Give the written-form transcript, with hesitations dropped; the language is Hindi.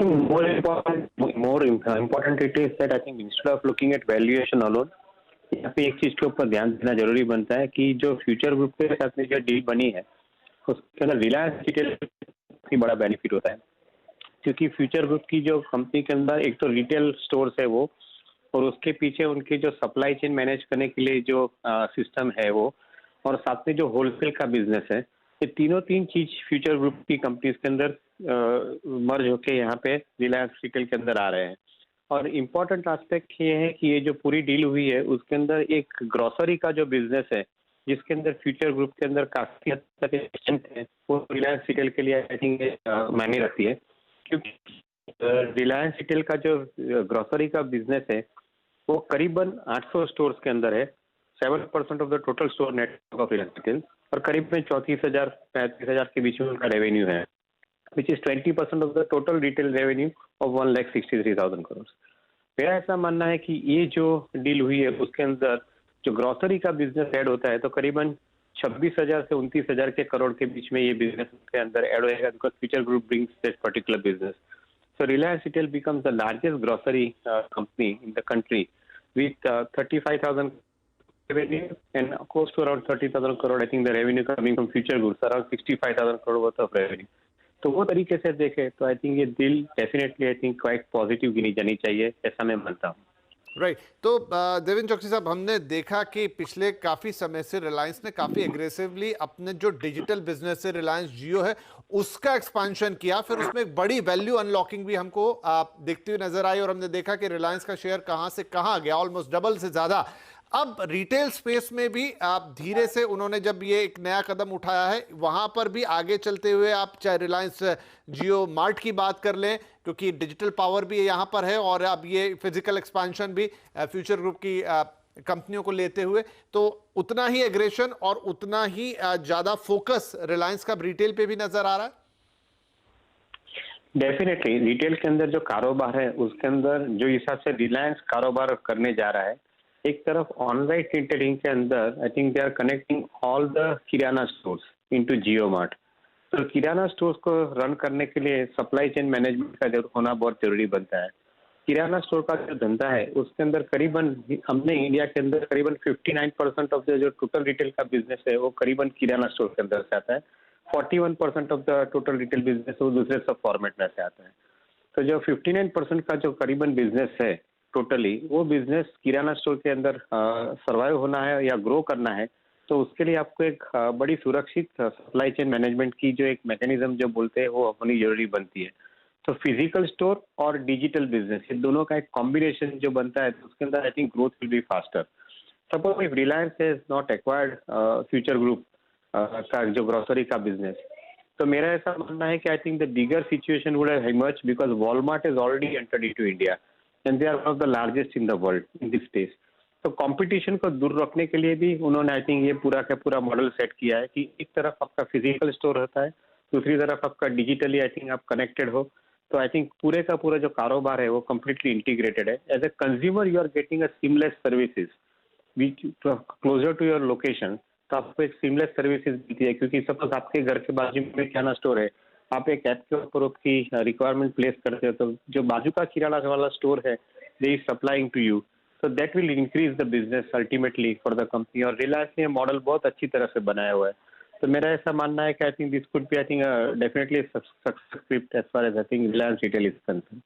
More important it is that I think instead of looking at valuation alone, यहाँ पे एक चीज के ऊपर ध्यान देना जरूरी बनता है कि जो फ्यूचर ग्रुप के साथ में जो डील बनी है उसके अंदर रिलायंस रिटेल काफी बड़ा बेनिफिट होता है, क्योंकि फ्यूचर ग्रुप की जो कंपनी के अंदर एक तो रिटेल स्टोर्स है वो, और उसके पीछे उनके जो सप्लाई चेन मैनेज करने के लिए जो सिस्टम है वो, और साथ में जो होलसेल का बिजनेस है, ये तीनों तीन चीज फ्यूचर ग्रुप की कंपनीज के अंदर मर्ज होके यहाँ पे रिलायंस रिटेल के अंदर आ रहे हैं। और इम्पोर्टेंट एस्पेक्ट ये है कि ये जो पूरी डील हुई है उसके अंदर एक ग्रोसरी का जो बिजनेस है जिसके अंदर फ्यूचर ग्रुप के अंदर काफी हद तक strength है, वो रिलायंस रिटेल के लिए आई थिंक मायने रखती है, क्योंकि रिलायंस रिटेल का जो ग्रोसरी का बिजनेस है वो करीबन 800 स्टोर्स के अंदर है, 7% of the total store network of Reliance retail, और करीबन 34,000 के बीच में उनका रेवेन्यू है, which is 20% of the total retail revenue of 1,63,000 crore। मेरा ऐसा मानना है कि ये जो डील हुई है उसके अंदर जो ग्रोसरी का बिजनेस ऐड होता है तो करीबन 26,000 से 29,000 के करोड़ के बीच में ये बिजनेस के अंदर ऐड होएगा, because future group brings this particular business. So Reliance Retail becomes the largest grocery company in the country with 35,000 revenue and close to around 30,000 crore. I think the revenue coming from future goods around 65,000 crore worth of revenue. तो वो तरीके से देखे तो आई थिंक ये deal definitely I think quite positive गिनी जानी चाहिए, ऐसा मैं मानता हूँ। राइट। तो देवेंद्र चौकसी साहब, हमने देखा कि पिछले काफी समय से रिलायंस ने काफी एग्रेसिवली अपने जो डिजिटल बिजनेस है रिलायंस जियो है उसका एक्सपांशन किया, फिर उसमें एक बड़ी वैल्यू अनलॉकिंग भी हमको दिखती हुई नजर आई और हमने देखा कि रिलायंस का शेयर कहां से कहां गया, ऑलमोस्ट डबल से ज्यादा। अब रिटेल स्पेस में भी आप धीरे से उन्होंने जब ये एक नया कदम उठाया है वहां पर भी आगे चलते हुए आप चाहे रिलायंस जियो मार्ट की बात कर लें, क्योंकि डिजिटल पावर भी यहां पर है और अब ये फिजिकल एक्सपांशन भी फ्यूचर ग्रुप की कंपनियों को लेते हुए, तो उतना ही एग्रेशन और उतना ही ज्यादा फोकस रिलायंस का रिटेल पे भी नजर आ रहा है। डेफिनेटली रिटेल के अंदर जो कारोबार है उसके अंदर जो हिसाब से रिलायंस कारोबार करने जा रहा है, एक तरफ ऑनलाइन रिटेलिंग के अंदर I think they are connecting all the kirana stores into Jio Mart. तो किराना स्टोर्स को रन करने के लिए सप्लाई चेन मैनेजमेंट का होना बहुत जरूरी बनता है। किराना स्टोर का जो धंधा है उसके अंदर करीबन हमने इंडिया के अंदर करीबन 59% ऑफ द जो टोटल रिटेल का बिजनेस है वो करीबन किराना स्टोर के अंदर से आता है, 41% of the total retail business वो दूसरे सब फॉर्मेट में से आता है। तो जो 59% का जो करीबन बिजनेस है टोटली, वो बिजनेस किराना स्टोर के अंदर सर्वाइव होना है या ग्रो करना है, तो उसके लिए आपको एक बड़ी सुरक्षित सप्लाई चेन मैनेजमेंट की जो एक मैकेनिज्म जो बोलते हैं वो होनी जरूरी बनती है। तो फिजिकल स्टोर और डिजिटल बिजनेस ये दोनों का एक कॉम्बिनेशन जो बनता है तो उसके अंदर I think growth will be faster. Suppose if Reliance has not acquired future group का जो ग्रोसरी का बिजनेस, तो मेरा ऐसा मानना है कि I think the bigger situation would have emerged because Walmart is already entered into India and they are one of the largest in the world in this space. तो कंपटीशन को दूर रखने के लिए भी उन्होंने आई थिंक ये पूरा का पूरा मॉडल सेट किया है कि एक तरफ आपका फिजिकल स्टोर होता है, दूसरी तरफ आपका डिजिटली आई थिंक आप कनेक्टेड हो। तो आई थिंक पूरे का पूरा जो कारोबार है वो कम्प्लीटली इंटीग्रेटेड है। As a consumer you are getting a seamless services which closer to your location, तो आपको एक सीमलेस सर्विसेज मिलती है, क्योंकि सपोज आपके घर के बाजू में किराना स्टोर है, आप एक ऐप के ऊपर उसकी रिक्वायरमेंट प्लेस करते हो तो जो बाजू का किराना वाला स्टोर है they is supplying to you, so that will increase the business ultimately for the company। और रिलायंस ने मॉडल बहुत अच्छी तरह से बनाया हुआ है, तो मेरा ऐसा मानना है कि I think this could be I think definitely success script as far as I think Reliance retail is concern.